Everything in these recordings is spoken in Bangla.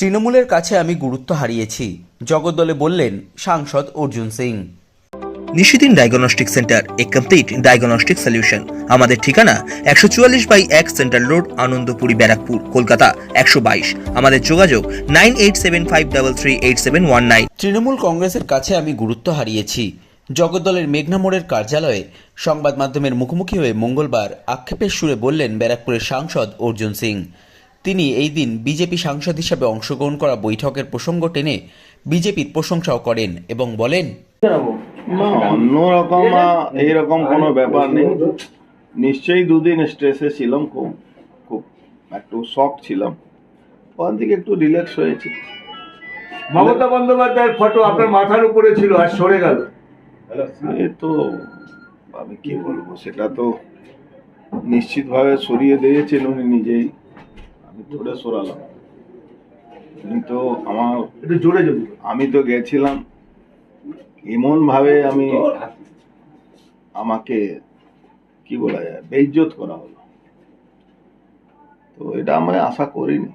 তৃণমূলের কাছে আমি গুরুত্ব হারিয়েছি, জগদ্দলে বললেন সাংসদ অর্জুন সিং। নিশিদিন ডায়াগনস্টিক সেন্টার, এ কমপ্লিট ডায়াগনস্টিক সলিউশন। আমাদের ঠিকানা 144/1 সেন্ট্রাল রোড, আনন্দপুরি, ব্যারাকপুর, কলকাতা 122। আমাদের যোগাযোগ 9875338719। তৃণমূল কংগ্রেসের কাছে আমি গুরুত্ব হারিয়েছি, জগদ্দলের মেঘনা মোড়ের কার্যালয়ে সংবাদ মাধ্যমের মুখোমুখি হয়ে মঙ্গলবার আক্ষেপের সুরে বললেন ব্যারাকপুরের সাংসদ অর্জুন সিং। তিনি এই দিন বিজেপি সাংসদ হিসাবে অংশগ্রহণ করা বৈঠকের প্রসঙ্গ টেনে বিজেপির প্রশংসাও করেন এবং বলেন, না, অন্যরকম এইরকম কোনো ব্যাপার নেই। নিশ্চয়ই দুদিন স্ট্রেসে ছিলাম, খুব খুব একটু শক ছিলাম, ওখান থেকে একটু রিল্যাক্স হয়েছি। মমতা বন্দ্যোপাধ্যায়ের ফটো আপনার মাথার উপরে ছিল আর সরে গেল, এ তো আমি কি বলবো, সেটা তো নিশ্চিতভাবে সরিয়ে দিয়েছেন উনি নিজেই, আমি থোড়ে সরালাম। উনি তো আমার একটু জোরে যদি আমি তো গেছিলাম এমন ভাবে আমাকে কি বলা যায়, বেইজ্জত করা হলো, তো এটা আমি আশা করিনি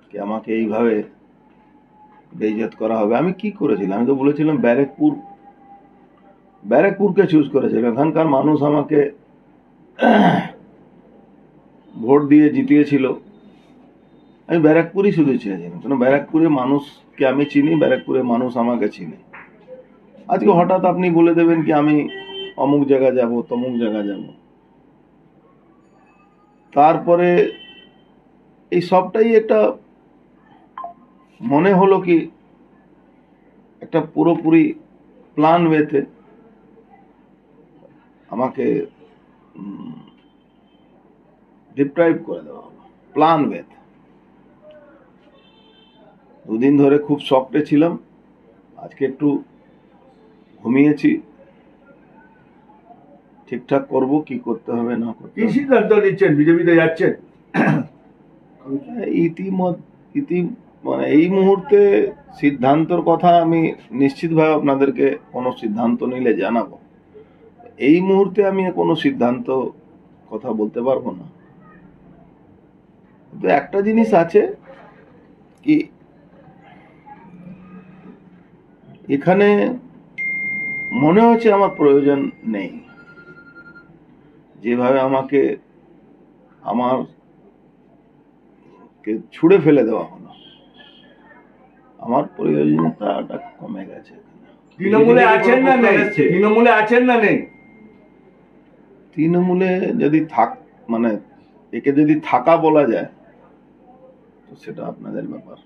কি আমাকে এইভাবে বেইজ্জত করা হবে। আমি কি করেছিলাম? আমি তো বলেছিলাম ব্যারাকপুরকে চুজ করেছিলাম। এখানকার মানুষ আমাকে ভোট দিয়ে জিতিয়েছিল, আমি ব্যারাকপুরই শুধু চেয়েছিলাম, কারণ ব্যারাকপুরের মানুষকে আমি চিনি, ব্যারাকপুরের মানুষ আমাকে চিনি। আজকে হঠাৎ আপনি বলে দেবেন কি আমি অমুক জায়গা যাব, তমুক জায়গা যাব, তারপরে এই সবটাই একটা মনে হলো কি একটা পুরোপুরি প্ল্যান ওয়েতে আমাকে ডিপ্রাইভ করে দেওয়া হলো, প্ল্যান ওয়েতে। দুদিন ধরে খুব শকটে ছিলাম, আজকে একটু ঘুমিয়েছি, ঠিকঠাক করব, কি করতে হবে না করতে কি হবে। সিদ্ধান্ত নিচ্ছেন? বিজেপিতে যাচ্ছেন? মানে এই মুহূর্তে সিদ্ধান্তর কথা আমি নিশ্চিতভাবে আপনাদেরকে কোনো সিদ্ধান্ত নিলে জানাবো। এই মুহূর্তে আমি কোনো সিদ্ধান্ত কথা বলতে পারবো না। তো একটা জিনিস আছে কি, এখানে মনে হচ্ছে আমার প্রয়োজন নেই, যেভাবে আমাকে ছুড়ে ফেলে দেওয়া হলো, আমার প্রয়োজনীয়তাটা কমে গেছে। তৃণমূলে আছেন না নেই? তৃণমূলে আছেন না নেই? তৃণমূলে যদি মানে একে যদি থাকা বলা যায় তো সেটা আপনাদের ব্যাপার।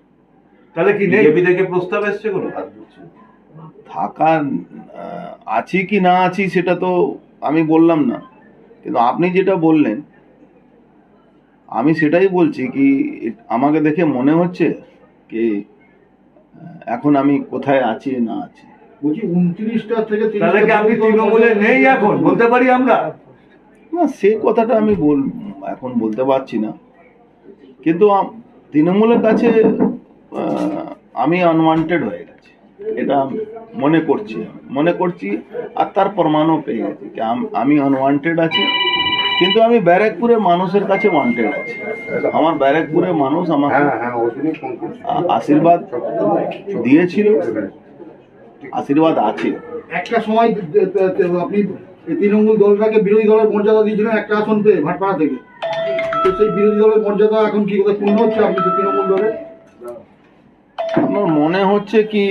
তাহলে কি নেই? বিজেপি থেকে প্রস্তাব এসছে কোনো? থাকা আছি কি না আছি সেটা তো আমি বললাম না, কিন্তু আপনি যেটা বললেন আমি সেটাই বলছি কি আমাকে দেখে মনে হচ্ছে কি এখন আমি কোথায় আছি না আছি। বলছি 29টা থেকে 30টা, তাহলে কি আপনি তৃণমূলে নেই এখন বলতে পারি আমরা? না, সে কথাটা আমি এখন বলতে পারছি না, কিন্তু তৃণমূলের কাছে আমি আনওয়ান্টেড হয়ে গেছি, এটা মনে করছি আর তার প্রমাণও পেয়ে গেছি কি আমি আনওয়ান্টেড আছি। কিন্তু আমি ব্যারাকপুরের মানুষের কাছে ওয়ান্টেড আছি। আমার ব্যারাকপুরের মানুষ আমাকে আশীর্বাদ দিয়েছিল, আশীর্বাদ আছে। একটা সময় আপনি তৃণমূল দলটাকে বিরোধী দলের মর্যাদা দিয়েছিলেন একটা আসন পেয়ে ভাটপাড়া থেকে, তো সেই বিরোধী দলের মর্যাদা এখন কি কোথায় পূর্ণ হচ্ছে? আপনি তো তৃণমূল দলের, আমার মনে হচ্ছে কি,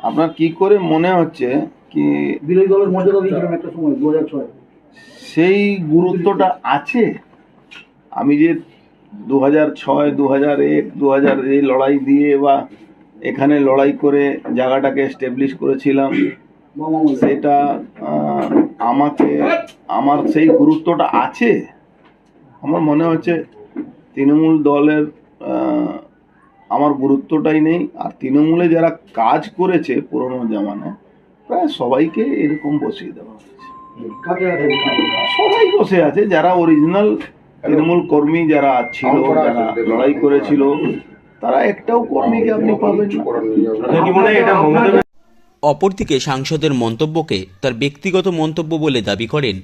আপনার কি করে মনে হচ্ছে কি বিরোধী দলের মর্যাদা দিয়েছিলেন একটা সময় 2006? সেই গুরুত্বটা আছে। আমি যে 2006, 2001, 2000 এই লড়াই দিয়ে বা এখানে লড়াই করে জায়গাটাকে এস্টাবলিশ করেছিলাম, সেটা আমার সেই গুরুত্বটা আছে। আমার মনে হচ্ছে তৃণমূল দলের আমার গুরুত্বটাই নেই। আর তৃণমূলে যারা কাজ করেছে পুরোনো জামানায় প্রায় সবাইকে এরকম বসিয়ে দেওয়া হয়েছে। সবাই বসে আছে, যারা অরিজিনাল তৃণমূল কর্মী যারা ছিল, যারা লড়াই করেছিল, তারা একটাও কর্মীকে আপনি পাবেন না। অপরদিকে সাংসদের মন্তব্যকে তার ব্যক্তিগত মন্তব্য বলে দাবি করেন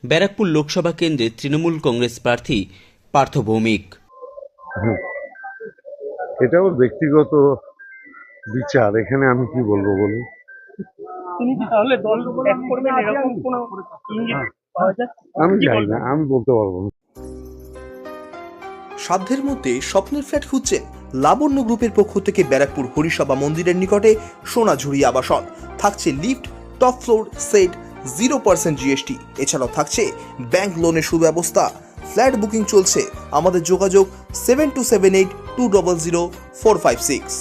ব্যারাকপুর লোকসভা কেন্দ্রের তৃণমূল কংগ্রেস প্রার্থী পার্থ ভৌমিক। এটা ওর ব্যক্তিগত বিচার, এখানে আমি কি বলবো বলুন। তিনি কি তাহলে দল ত্যাগ করবেন এরকম কোনো ইঙ্গিত পাওয়া যাচ্ছে? আমি জানি না, আমি বলতে পারবো না। সাধ্যের মধ্যে স্বপ্নের ফ্ল্যাট খুঁজছেন? লাবণ্য গ্রুপের পক্ষ থেকে ব্যারাকপুর হরিসভা মন্দিরের নিকটে সোনাঝুরি আবাসন। থাকছে lift, top floor, set, 0% GST। এছাড়াও থাকছে ব্যাংক লোনের সুব্যবস্থা। ফ্ল্যাট বুকিং চলছে। আমাদের যোগাযোগ 7278 200 456।